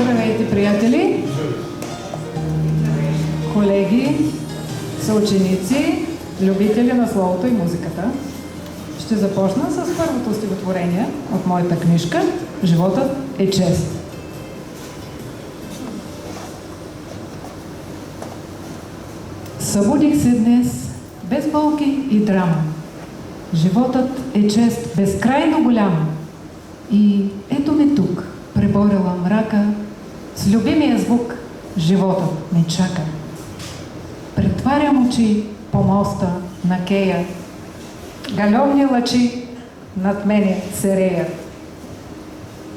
Здравейте, приятели, колеги, съученици, любители на словото и музиката. Ще започна с първото стихотворение от моята книжка «Животът е чест». Събудих се днес без болки и драма. Животът е чест безкрайно голяма. И ето ме тук, преборила мрака, с любимия звук животът ме чака. Претварям очи по моста на кея, галевни лъчи над мене серея.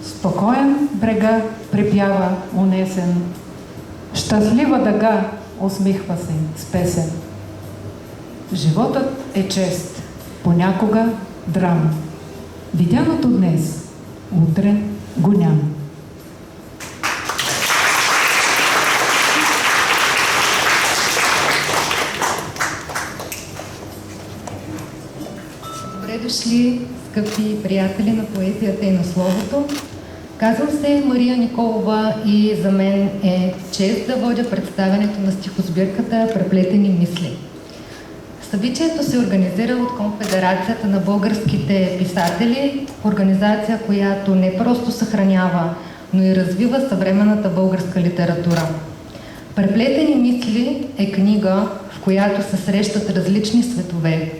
Спокоен брега припява унесен, щастлива дъга усмихва се с песен. Животът е чест, понякога драма. Видяното днес, утре го няма. Добре дошли, скъпи приятели на поезията и на словото. Казвам се Мария Николова и за мен е чест да водя представянето на стихосбирката «Преплетени мисли». Събитието се организира от Конфедерацията на българските писатели, организация, която не просто съхранява, но и развива съвременната българска литература. «Преплетени мисли» е книга, в която се срещат различни светове.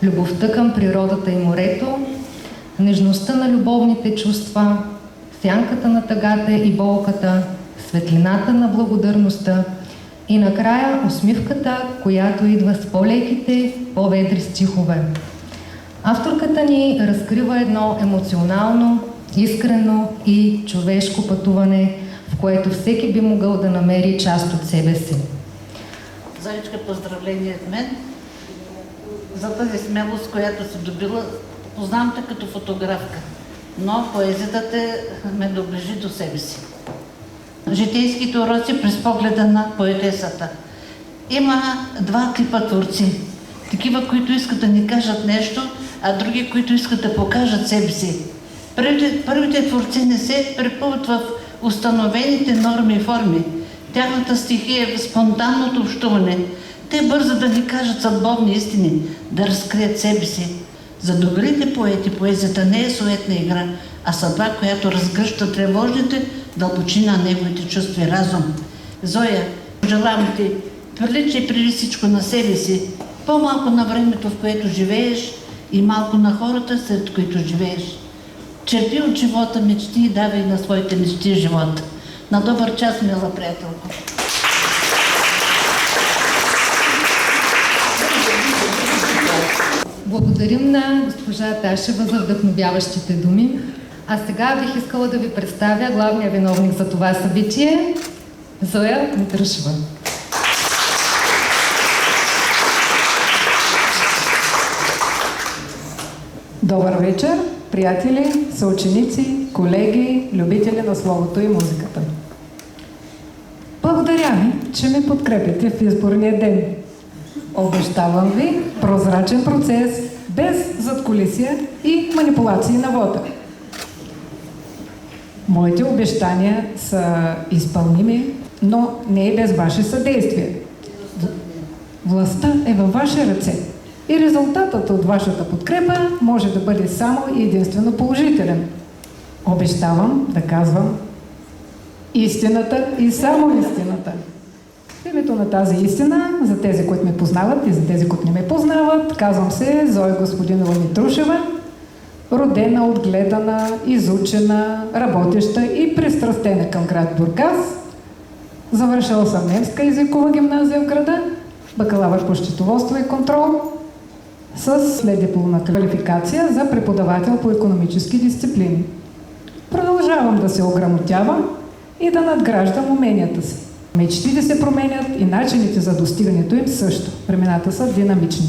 Любовта към природата и морето, нежността на любовните чувства, сянката на тъгата и болката, светлината на благодарността и накрая усмивката, която идва с по-леките, по-ведри стихове. Авторката ни разкрива едно емоционално, искрено и човешко пътуване, в което всеки би могъл да намери част от себе си. Зоечка, поздравление от мен за тази смелост, която си добила. Познавам те като фотографка, но поезията те ме доближи до себе си. Житейските уроци през погледа на поетесата. Има два типа творци. Такива, които искат да ни кажат нещо, а други, които искат да покажат себе си. Първите творци не се препъват в установените норми и форми. Тяхната стихия е в спонтанното общуване. Те бързат да ни кажат съдбовни истини, да разкрият себе си. За добрите поети поезията не е суетна игра, а съдба, която разгръща тревожните дълбочини на неговите чувства и разум. Зоя, желавам ти, приличай преди всичко на себе си, по-малко на времето, в което живееш, и малко на хората, сред които живееш. Черпи от живота мечти и давай на своите мечти живот. На добър час, мила приятелко! Благодарим на госпожа Ташева за вдъхновяващите думи. А сега бих искала да ви представя главния виновник за това събитие – Зоя Митрушева. Добър вечер, приятели, съученици, колеги, любители на словото и музиката. Благодаря ви, че ме подкрепяте в изборния ден. Обещавам ви прозрачен процес, без задкулисия и манипулации на вода. Моите обещания са изпълними, но не и без ваше съдействие. Властта е във ваши ръце и резултатът от вашата подкрепа може да бъде само и единствено положителен. Обещавам да казвам истината и само истината. В името на тази истина, за тези, които ме познават и за тези, които не ме познават, казвам се Зоя Господинова Митрушева, родена, отгледана, изучена, работеща и пристрастена към град Бургас. Завършила съм немска езикова гимназия в града, бакалавър по счетоводство и контрол, с следдипломна квалификация за преподавател по икономически дисциплини. Продължавам да се ограмотявам и да надграждам уменията си. Мечтите се променят и начините за достигането им също. Времената са динамични.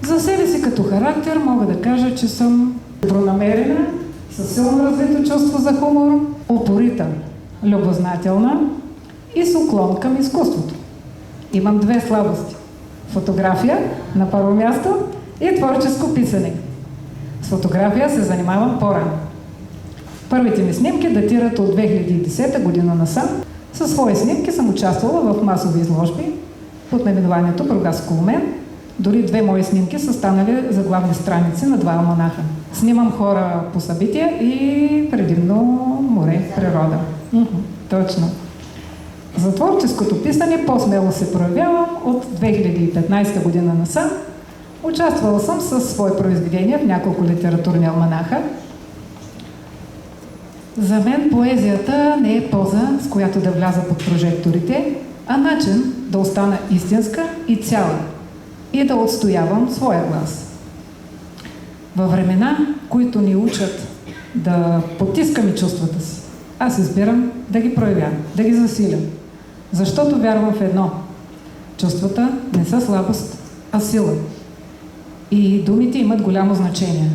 За себе си като характер мога да кажа, че съм добронамерена, със силно развито чувство за хумор, упорита, любознателна и с уклон към изкуството. Имам две слабости. Фотография на първо място и творческо писане. С фотография се занимавам по-рано. Първите ми снимки датират от 2010 година насам. Със свои снимки съм участвала в масови изложби под наименованието Бургаско у мен. Дори 2 мои снимки са станали за главни страници на 2 алманаха. Снимам хора по събития и предимно море, природа. Точно. За творческото писане по-смело се проявявам от 2015 година насам. Участвала съм със свои произведения в няколко литературни алманаха. За мен поезията не е поза, с която да вляза под прожекторите, а начин да остана истинска и цяла и да отстоявам своя глас. Във времена, които ни учат да потискаме чувствата си, аз избирам да ги проявя, да ги засиля. Защото вярвам в едно. Чувствата не са слабост, а сила. И думите имат голямо значение.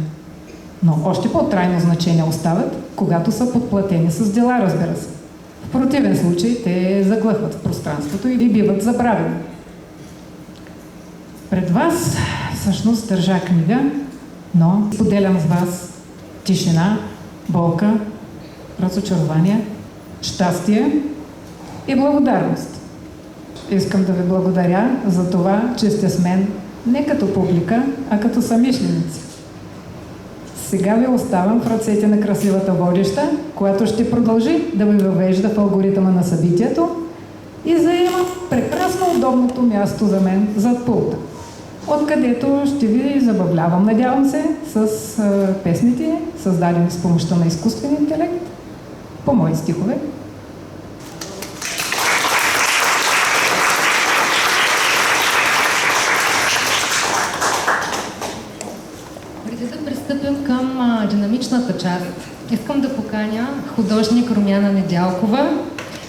Но още по-трайно значение остават, когато са подплатени с дела, разбира се. В противен случай те заглъхват в пространството и биват забравени. Пред вас всъщност държа книга, но споделям с вас тишина, болка, разочарование, щастие и благодарност. Искам да ви благодаря за това, че сте с мен не като публика, а като самишленици. Сега ви оставам в ръцете на красивата водеща, която ще продължи да ви въвежда в алгоритъма на събитието и заема прекрасно удобното място за мен зад пулта, откъдето ще ви забавлявам, надявам се, с песните, създадени с помощта на изкуствения интелект, по мои стихове. Преди да пристъпим към динамичната част, искам да поканя художник Румяна Недялкова,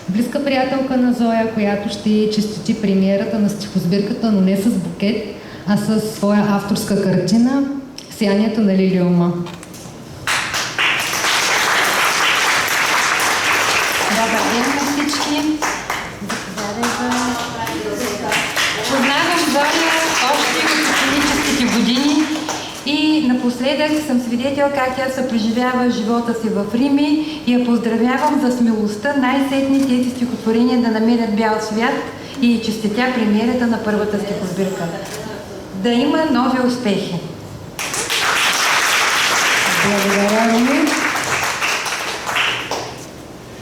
близка приятелка на Зоя, която ще честити премиерата на стихосбирката, но не с букет, а с своя авторска картина «Сиянието на лилиума». Добър ден на всички! Познавам Зоя още от ученическите години и напоследък съм свидетел как тя се преживява живота си в Рими и я поздравявам за смелостта най-сетни тези стихотворения да намерят бял свят и честитя премиерата на първата стихосбирка. Да има нови успехи! Благодаря ви.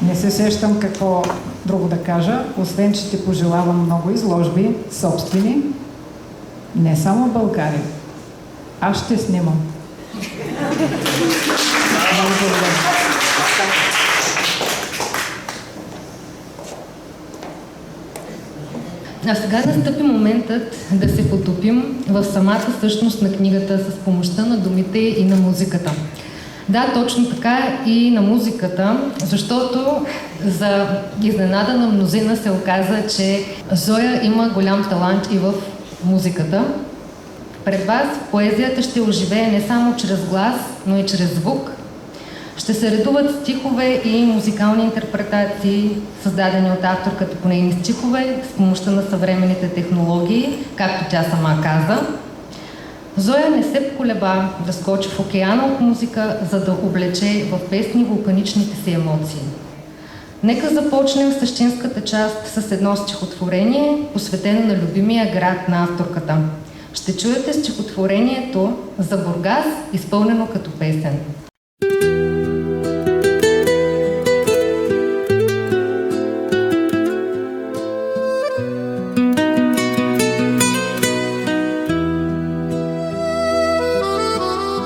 Не се сещам какво друго да кажа, освен че ти пожелавам много изложби, собствени, не само в България. Аз ще снимам. Много благодаря. А сега настъпи моментът да се потопим в самата същност на книгата с помощта на думите и на музиката. Да, точно така и на музиката, защото за изненада на мнозина се оказа, че Зоя има голям талант и в музиката. Пред вас поезията ще оживее не само чрез глас, но и чрез звук. Ще се редуват стихове и музикални интерпретации, създадени от авторката по нейни стихове с помощта на съвременните технологии, както тя сама каза. Зоя не се поколеба да скочи в океана от музика, за да облече в песни вулканичните си емоции. Нека започнем същинската част с едно стихотворение, посветено на любимия град на авторката. Ще чуете стихотворението за Бургас, изпълнено като песен.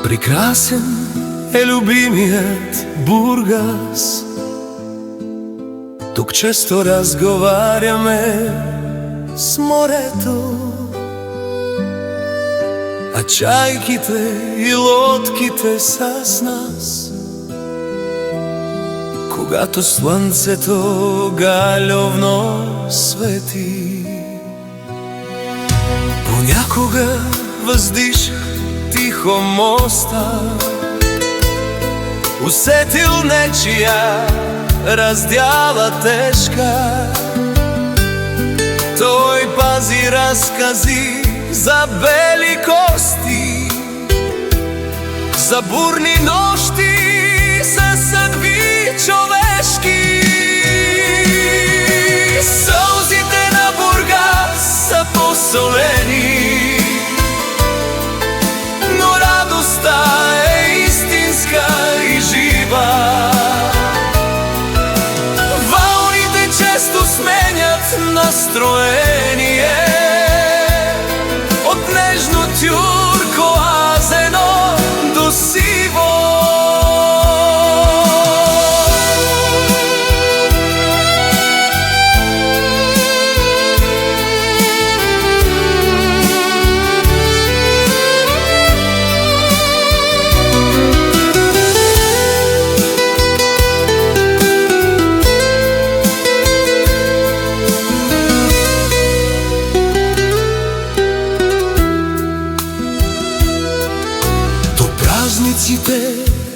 Прекрасен е любимият Бургас. Тук често разговаряме с морето, а чайките и лодките са с нас. Когато слънцето галевно свети, понякога въздиша тихо моста, усетил нечия раздяла тежка. Той пази разкази за бели кости, за бурни нощи със съдби човешки. Сълзите на Бургас са посолени, но радостта е истинска и жива. Вълните често сменят настроение от нежно тюркоазено до сиво.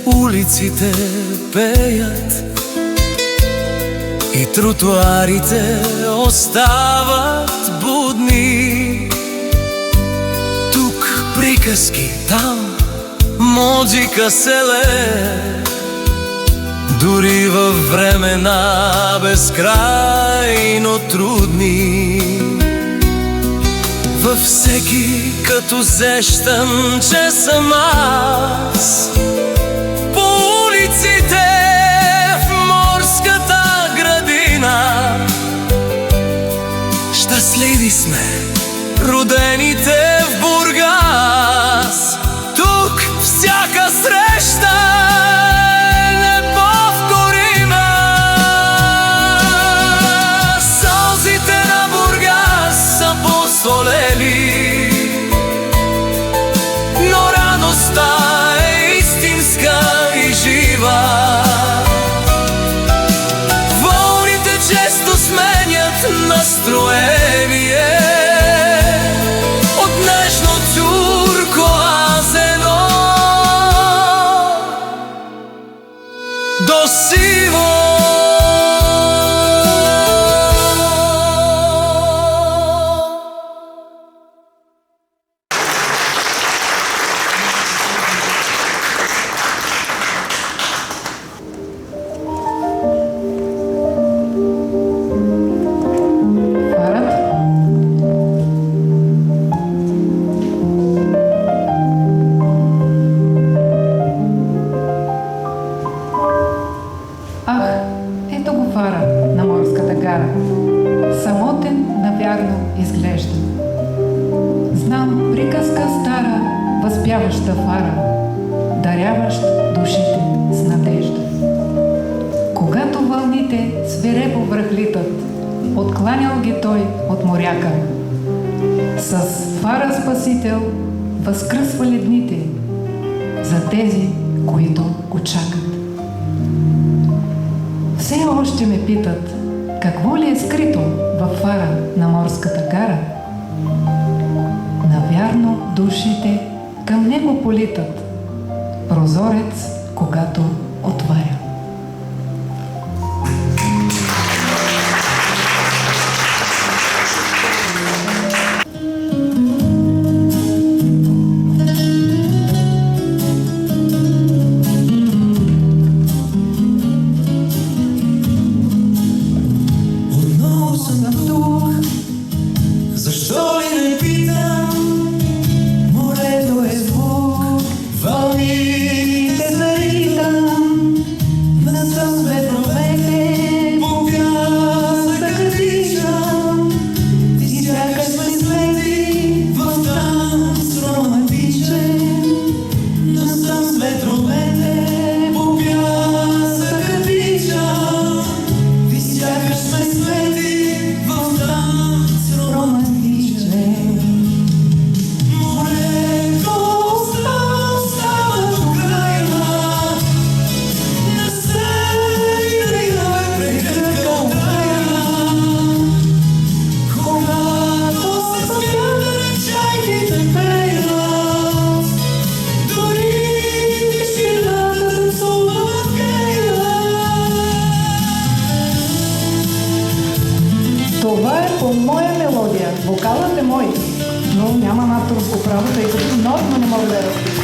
Улиците пеят и тротуарите остават будни. Тук приказки, там музика се лее, дори във времена безкрайно трудни. Във всеки като зещам, че съм аз, по улиците в морската градина. Щастливи сме, родените в Бургас. Тук всяка среща е неповторима. Сълзите на Бургас са посолени, но радостта е истинска и жива. Вълните често сменят настроение от нежно тюркоазено до сиво. Самотен навярно изглежда. Знам приказка стара, възпяваща фара, даряващ душите с надежда. Когато вълните свирепо връхлитат, откланял ги той от моряка. С фара спасител възкръсва ледните за тези, които го чакат. Все още ме питат, какво ли е скрито във фара на морската гара? Навярно душите към него политат, прозорец, когато отваря. Това е по моя мелодия. Вокалът е мой, но нямам авторско право, тъй като нотно не мога да я разпиша.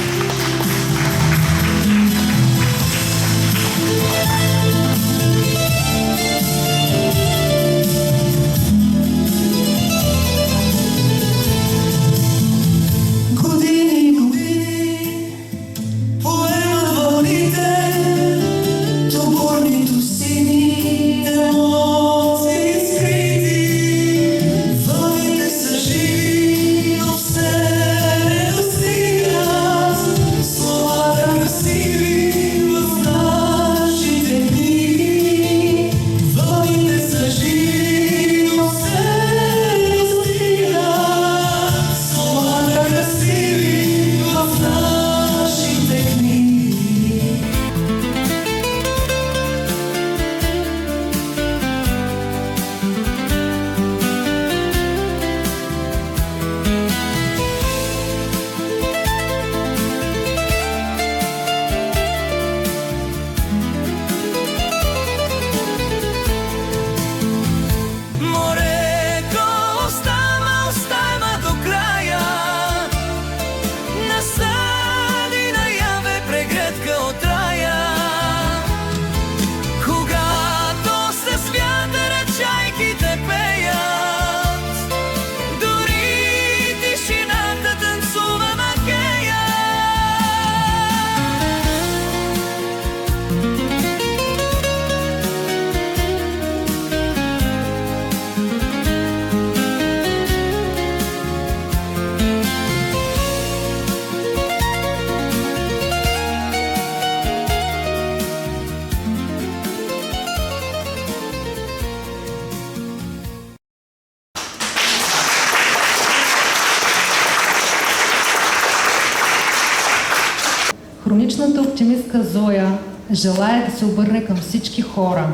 оптимистка Зоя желая да се обърне към всички хора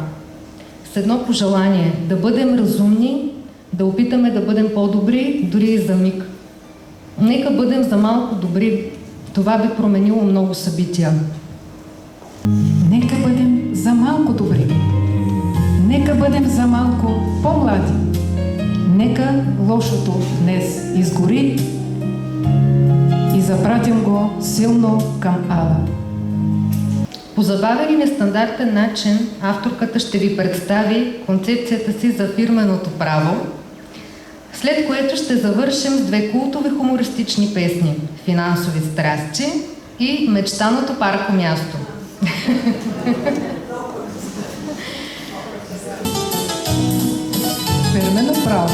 с едно пожелание – да бъдем разумни, да опитаме да бъдем по-добри, дори и за миг. Нека бъдем за малко добри. Това би променило много събития. Нека бъдем за малко добри. Нека бъдем за малко по-млади. Нека лошото днес изгори и запратим го силно към ада. По забавен и нестандартен начин авторката ще ви представи концепцията си за фирменото право, след което ще завършим с две култови хумористични песни «Финансови страсти» и «Мечтаното парко място». Фирмено право.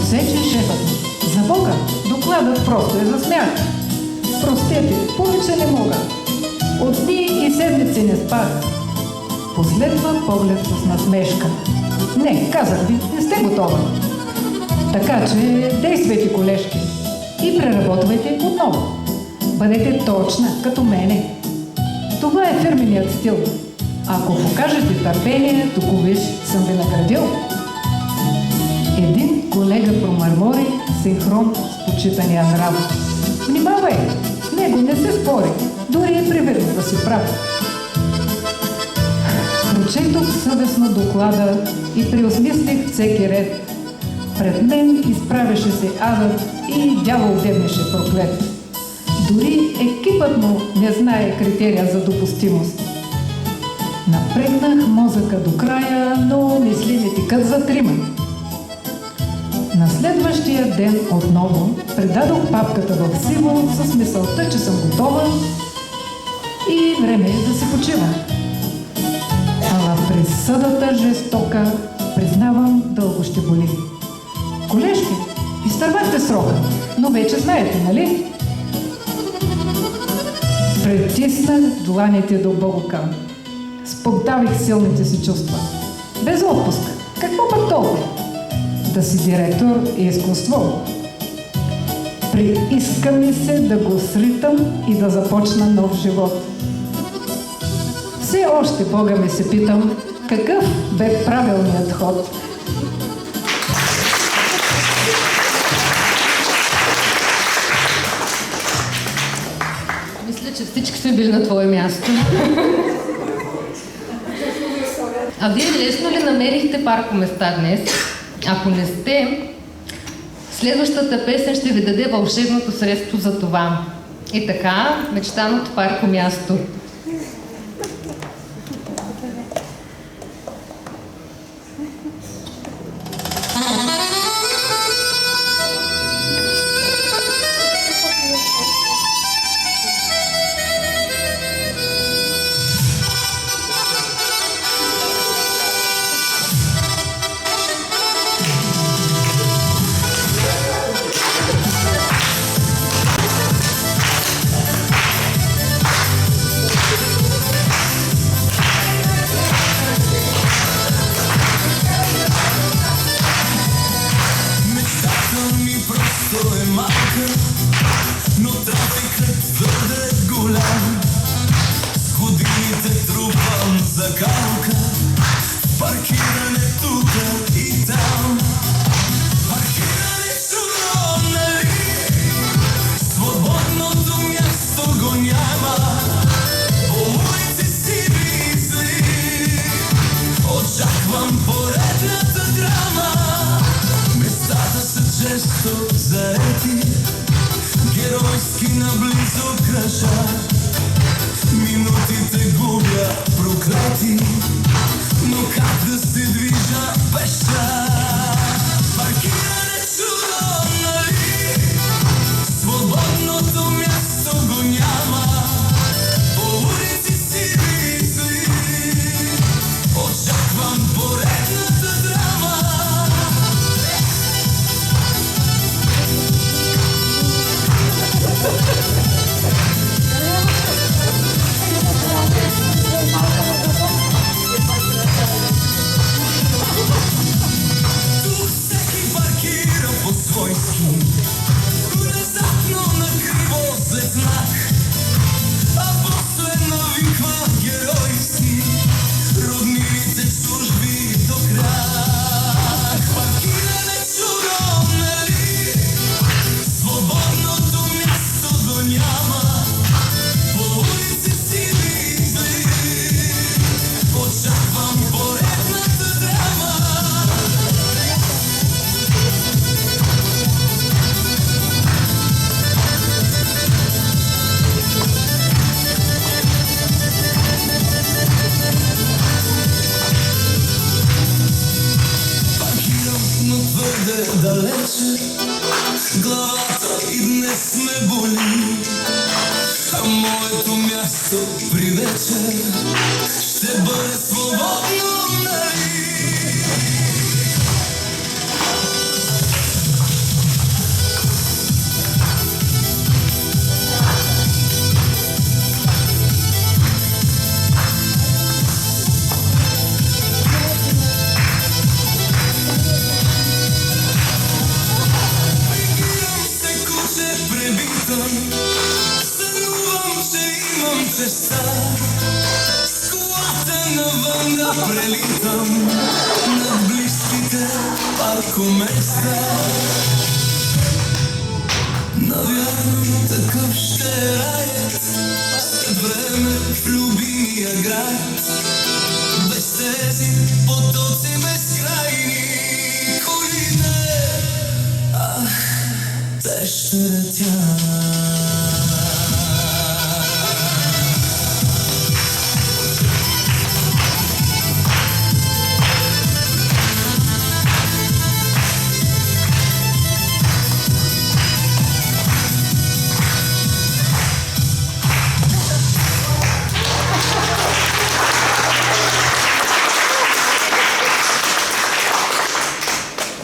Отсече шефът. За Бога, докладът просто е за смях. Простете, повече не мога. От дни и седмици не спах. Последва поглед с насмешка. Не, казах ви, не сте готова. Така че действайте, колежки, и преработвайте отново. Бъдете точна, като мене. Това е фирменият стил. Ако покажете търпение, тук виж, съм ви наградил. Един колега промърмори синхрон с почитания нрав. Внимавай, с него не се спори, дори е привидно да си прав. Прочетох съвестно доклада и преосмислих всеки ред. Пред мен изправяше се адът и дявол дебнеше проклет. Дори екипът му не знае критерия за допустимост. Напрегнах мозъка до края, но мисли не текат за трима. На следващия ден отново предадох папката в сиво с мисълта, че съм готова и време е да се почивам. Ала присъдата жестока, признавам, дълго ще боли. Колежки, изтървахте срока, но вече знаете, нали? Притиснах дланите до бълка. Споддавих силните си чувства. Без отпуск. Какво пък толкова? Да си директор е изкуство. Прииска ми се да го сритам и да започна нов живот. Все още Бога ми се питам, какъв бе правилният ход. Мисля, че всички сме били на твое място. А вие лесно ли намерихте паркоместа днес? Ако не сте, следващата песен ще ви даде вълшебното средство за това. И така, мечтаното паркомясто. днес ме боли, а моето място при вечер ще бъде свободно, нали? Сънувам, че имам честа с колата навън да прелитам на близките паркоместа. Навярно такъв ще е раят след време в любимия град, без тези потоци безкрайни коли не. Ах, те ще летят.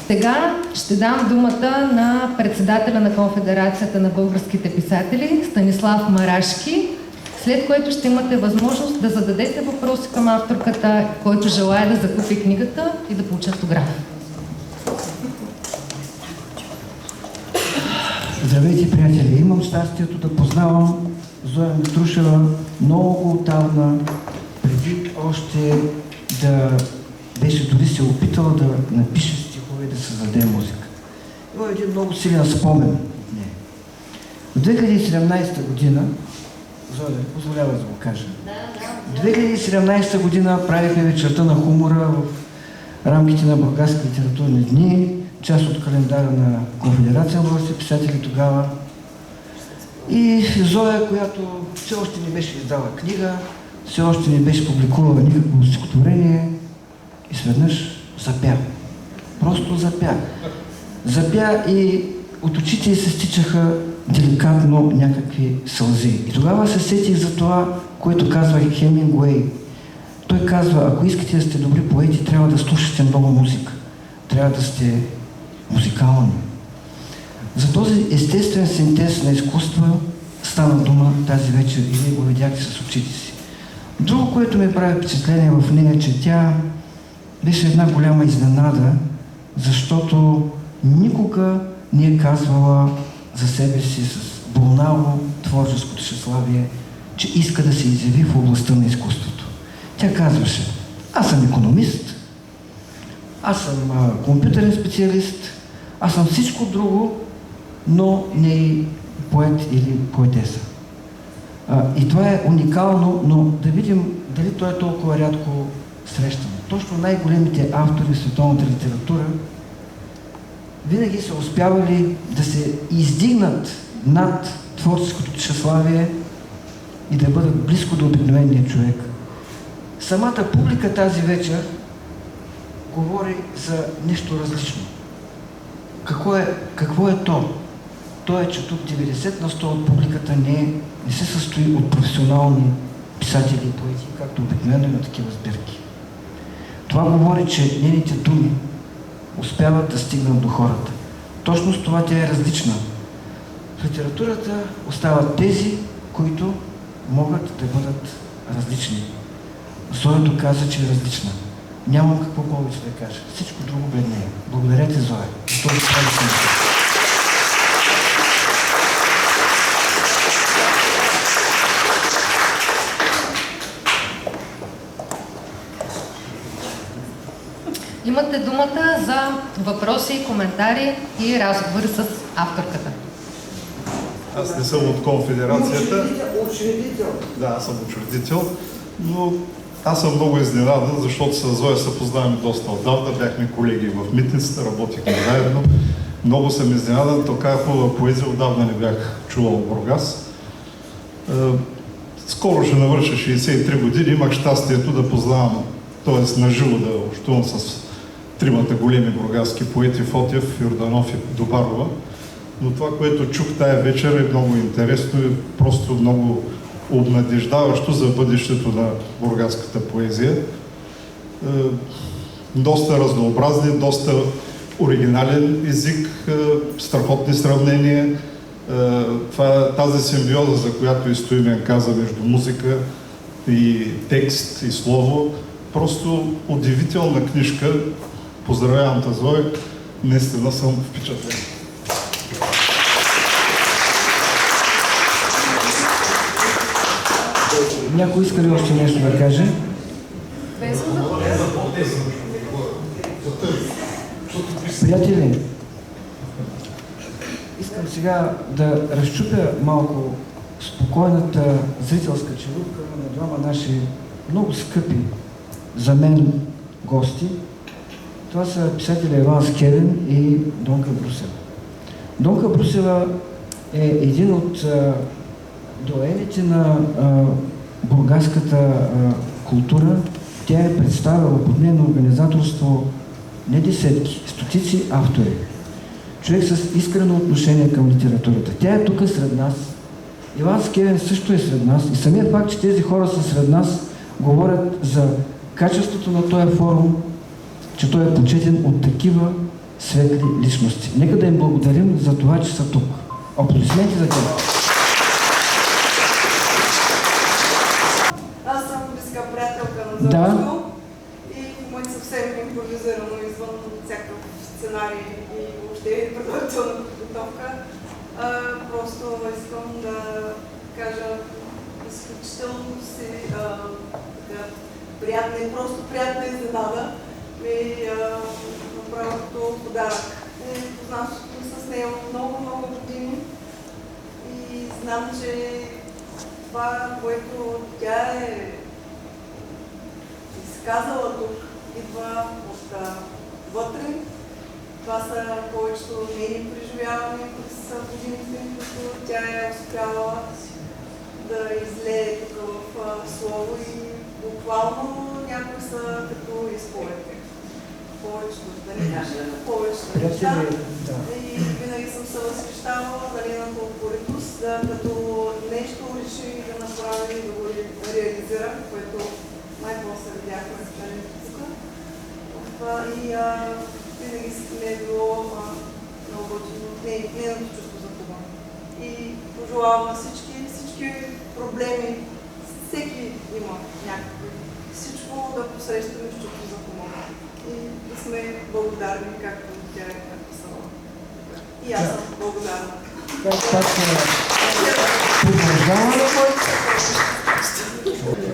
Сега ще дам думата на председателя на Конфедерацията на българските писатели Станислав Марашки, след което ще имате възможност да зададете въпроси към авторката, който желая да закупи книгата и да получи автограф. Здравейте, приятели! Имам щастието да познавам Зоя Митрушева много отдавна, преди още да беше дори се опитала да напише стихове и да създаде музика. Има един много силен спомен. В 2017 година, Зоя, позволява да го кажа. В 2017 година правихме вечерта на хумора в рамките на Бургаски литературни дни, част от календара на Конфедерация на българските писатели тогава. И Зоя, която все още не беше издала книга, все още не беше публикувала никакво стихотворение, изведнъж запя. Просто запя. Запя и от очите ѝ се стичаха деликатно някакви сълзи. И тогава се сетих за това, което казва Хемингуей. Той казва, ако искате да сте добри поети, трябва да слушате много музика. Трябва да сте музикални. За този естествен синтез на изкуства стана дума тази вечер и вие го видяхте с очите си. Друго, което ми прави впечатление в нея, че тя беше една голяма изненада, защото никога не е казвала за себе си с болнаво творческото тщеславие, че иска да се изяви в областта на изкуството. Тя казваше, аз съм икономист, аз съм компютърен специалист, аз съм всичко друго, но не и поет или поетеса. И това е уникално, но да видим дали то е толкова рядко срещано. Точно най-големите автори в световната литература винаги са успявали да се издигнат над творческото тщеславие и да бъдат близко до обикновения човек. Самата публика тази вечер говори за нещо различно. Какво е то? То е, че тук 90% от публиката не се състои от професионални писатели и поети, както обикновено има такива сбирки. Това говори, че нейните думи успяват да стигнат до хората. Точно с това тя е различна. В литературата остават тези, които могат да бъдат различни. Зоя каза, че е различна. Нямам какво повече да кажа. Всичко друго бледнее. Благодаря ти, Зоя. Имате думата за въпроси, коментари и разговори с авторката. Аз не съм от Конфедерацията. Учредител. Да, аз съм учредител, но аз съм много изненадан, защото с Зоя се познаваме доста отдавна. Бяхме колеги в Митницата, работихме заедно. Много съм изненадан, такава хубава поезия отдавна не бях чувал в Бургас. Скоро ще навърша 63 години, имах щастието да познавам, т.е. наживо да общувам с тримата големи бургаски поети Фотев, Йорданов и Добарова. но това, което чух тая вечер е много интересно и просто много обнадеждаващо за бъдещето на бургаската поезия. Доста разнообразни, доста оригинален език, страхотни сравнения. Тази симбиоза, за която и Стоимен каза, между музика и текст и слово, просто удивителна книжка. Поздравявам те, Зоя, наистина съм впечатлен. Някой иска ли още нещо да каже? Приятели, искам сега да разчупя малко спокойната зрителска челупка на двама наши много скъпи за мен гости. Това са писателя Иван Скевен и Донка Брусева. Донка Брусева е един от доените на бургаската култура. Тя е представила под нейно организаторство не десетки, стотици автори. Човек с искрено отношение към литературата. Тя е тук сред нас. Иван Скевен също е сред нас. И самият факт, че тези хора са сред нас, говорят за качеството на този форум, че той е почетен от такива светли личности. Нека да им благодарим за това, че са тук. Аплодисменти за тях. Аз съм близка приятелка на Зорчо и в момента съвсем импровизирано извън всякакъв сценарий и въобще предварителна подготовка. Просто искам да кажа изключително си приятна и просто приятна изненада ми направо като подарък. Познанството с нея много години и знам, че това, което тя е изказала тук, идва отвътре. Това са повечето нейни преживявания през годините, които тя е успяла да излее тук в слово и буквално някои са като изповедки. Повечето, да не кажа, повечето неща. И винаги съм се възхищавала за нейната упоритост, като нещо реши да направи и да го реализира, което най-после видяхме с тук. И винаги ми е било много готино нейното чувство за това. И пожелавам на всички проблеми, всеки има някакви, всичко да посрещаме с чувство за хумор. И да сме благодарни, както тя е написала. И аз съм благодарна.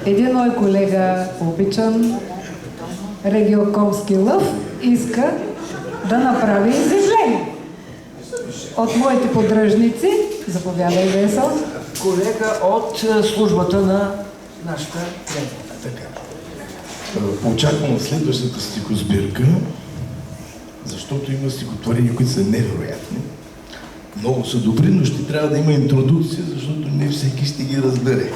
Един мой колега, обичан Региокомски лъв, иска да направи изявление. От моите поддръжници, заповядай, Весел. Колега от службата на нашата клетва. Така. Очаквам следващата стихосбирка, защото има стихотворения, които са невероятни. Много са добри, но ще трябва да има интродукция, защото не всеки ще ги разбере.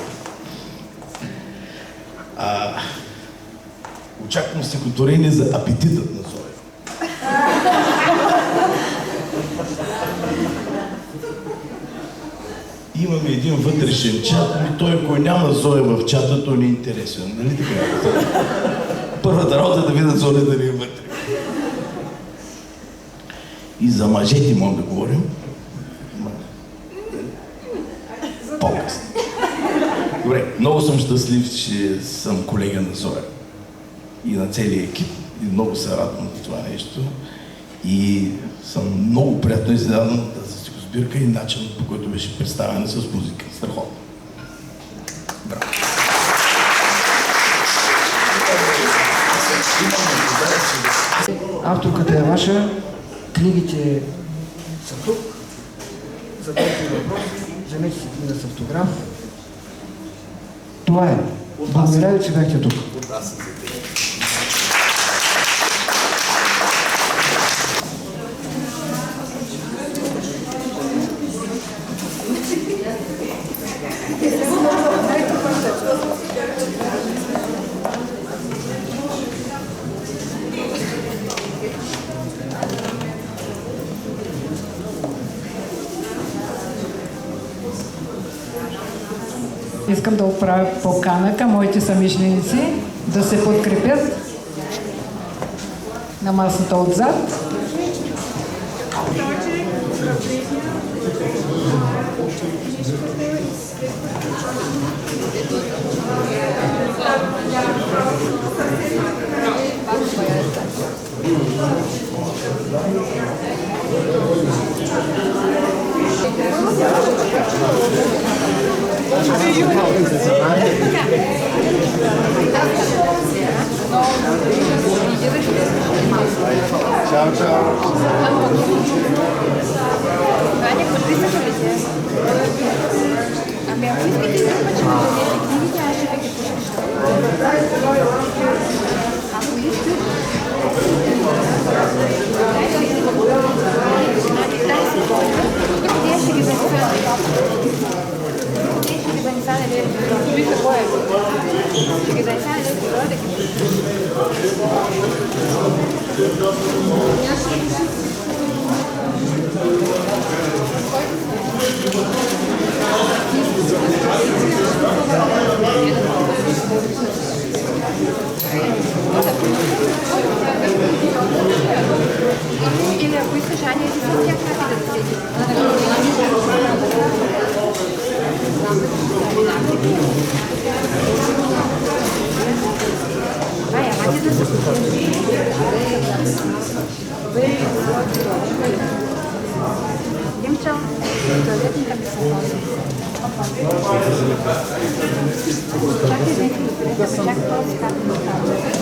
Очаквам стихотворение за апетитът на Зоя. Имаме един вътрешен чат, но той, ако няма Зоя в чата, то не е интересен. Нали така? Първата работа е да видят Зоя да не е вътре. И за мъжете можем да говорим. По-късно. Добре, много съм щастлив, че съм колега на Зоя и на целия екип. И много се радвам за това нещо. И съм много приятно изненадан от тази стихосбирка и начинът, по който беше представена с музика. Страхотно. Браво. Авторката е ваша, книгите са тук. Задайте въпроси, вземете си книга с автограф. Това е. Благодаря ви, че бяхте тук. Искам да отправя покана към моите съмишленици да се подкрепят на масата отзад. Или ако искаш, Аня, ти с тях как да седи. Ай, ама ти да се Димчо, туалетника ми се ходи. Чакай, чакай, този как ми става.